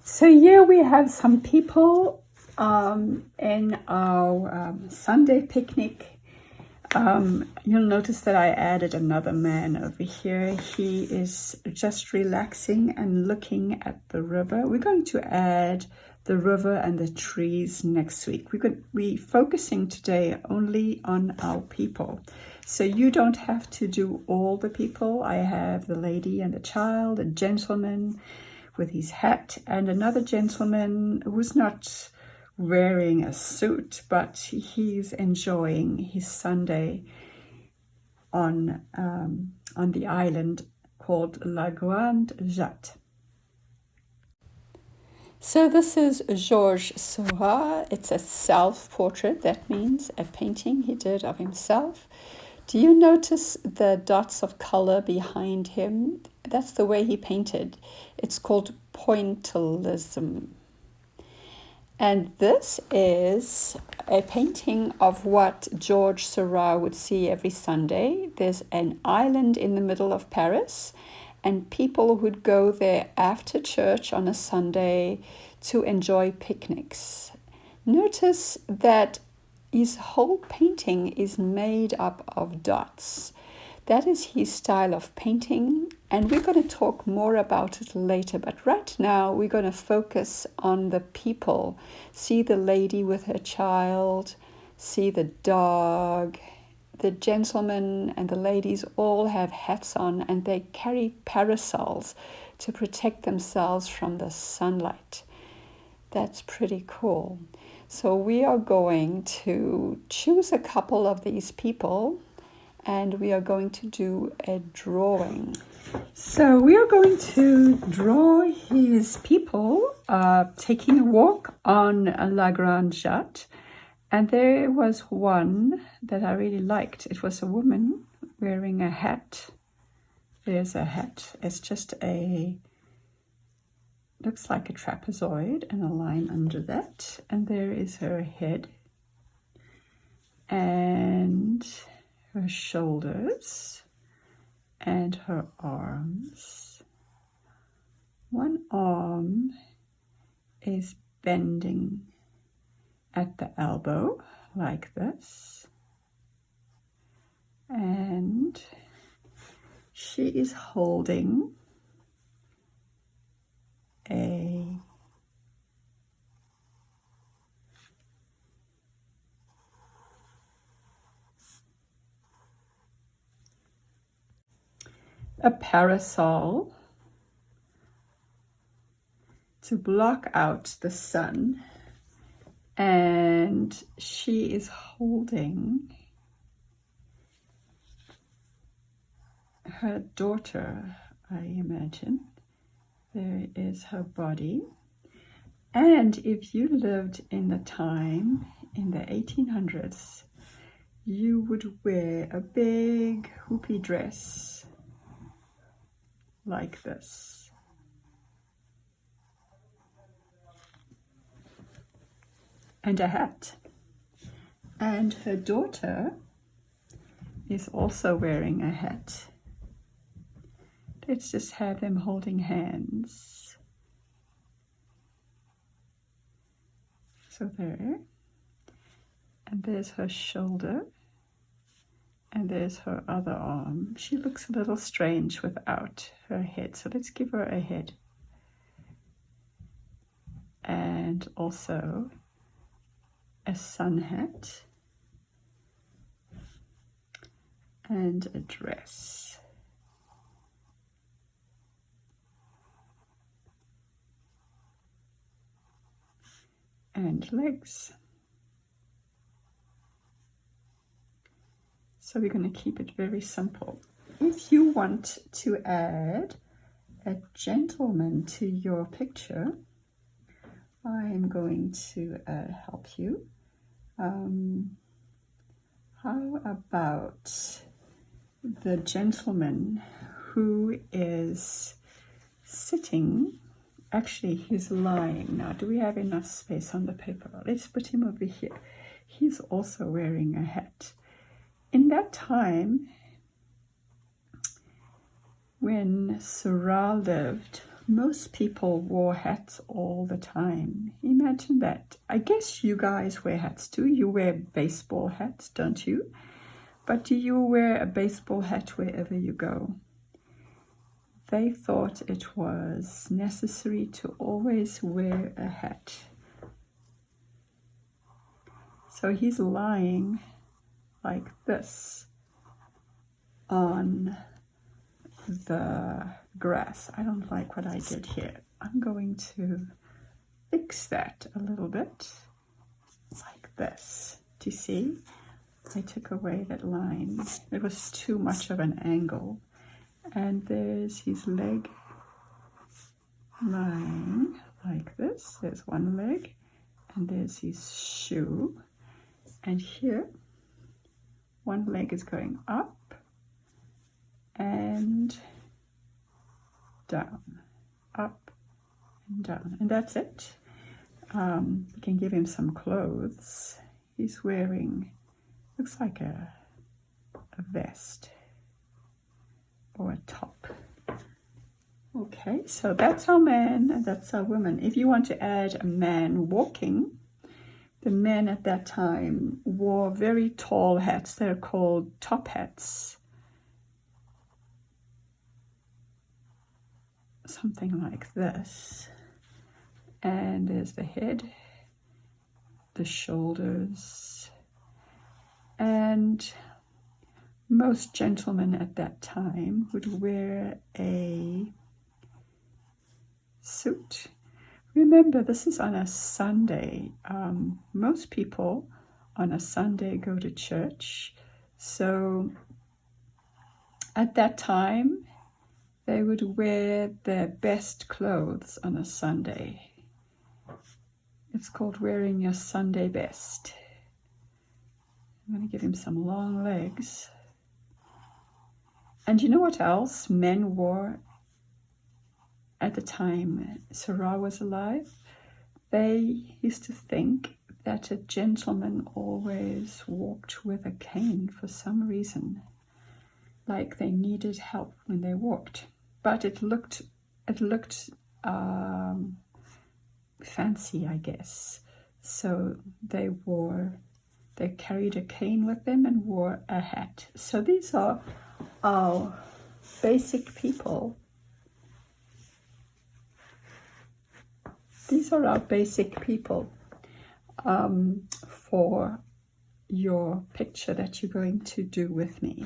So here we have some people in our Sunday picnic. You'll notice that I added another man over here. He is just relaxing and looking at the river. We're going to add the river and the trees next week. We're focusing today only on our people. So you don't have to do all the people. I have the lady and the child, a gentleman with his hat, and another gentleman who's not wearing a suit, but he's enjoying his Sunday on the island called La Grande Jatte. So this is Georges Seurat. It's a self-portrait. That means a painting he did of himself. Do you notice the dots of color behind him? That's the way he painted. It's called pointillism. And this is a painting of what Georges Seurat would see every Sunday. There's an island in the middle of Paris, and people would go there after church on a Sunday to enjoy picnics. Notice that his whole painting is made up of dots. That is his style of painting, and we're going to talk more about it later. But right now, we're going to focus on the people. See the lady with her child, see the dog. The gentlemen and the ladies all have hats on, and they carry parasols to protect themselves from the sunlight. That's pretty cool. So we are going to choose a couple of these people, and we are going to do a drawing. So we are going to draw his people taking a walk on La Grande Jatte. And there was one that I really liked. It was a woman wearing a hat. There's a hat. It's just looks like a trapezoid and a line under that. And there is her head and her shoulders and her arms. One arm is bending at the elbow like this, and she is holding a parasol to block out the sun, and she is holding her daughter, I imagine. There is her body. And if you lived in the time in the 1800s, you would wear a big hoopy dress like this. And a hat. And her daughter is also wearing a hat. Let's just have them holding hands. So there. And there's her shoulder. And there's her other arm. She looks a little strange without her head. So let's give her a head. And also a sun hat. And a dress. And legs. So we're going to keep it very simple. If you want to add a gentleman to your picture, I am going to help you. How about the gentleman who is sitting? Actually, he's lying now. Do we have enough space on the paper? Let's put him over here. He's also wearing a hat. In that time, when Seurat lived, Most people wore hats all the time. Imagine that. I guess you guys wear hats too. You wear baseball hats, don't you? But do you wear a baseball hat wherever you go? They thought it was necessary to always wear a hat. So he's lying like this on the grass. I don't like what I did here. I'm going to fix that a little bit like this. Do you see? I took away that line. It was too much of an angle. And there's his leg lying like this. There's one leg, and there's his shoe. And here, one leg is going up and down, up and down, and that's it. We can give him some clothes. He's wearing, looks like a vest or a top. Okay, so that's our man and that's our woman. If you want to add a man walking, the men at that time wore very tall hats. They're called top hats. Something like this. And there's the head, the shoulders, and most gentlemen at that time would wear a suit. Remember, this is on a Sunday. Most people on a Sunday go to church. So at that time, they would wear their best clothes on a Sunday. It's called wearing your Sunday best. I'm going to give him some long legs. And you know what else men wore at the time Seurat was alive? They used to think that a gentleman always walked with a cane for some reason, like they needed help when they walked. But it looked fancy, I guess. So they carried a cane with them and wore a hat. So these are our basic people. These are our basic people for your picture that you're going to do with me.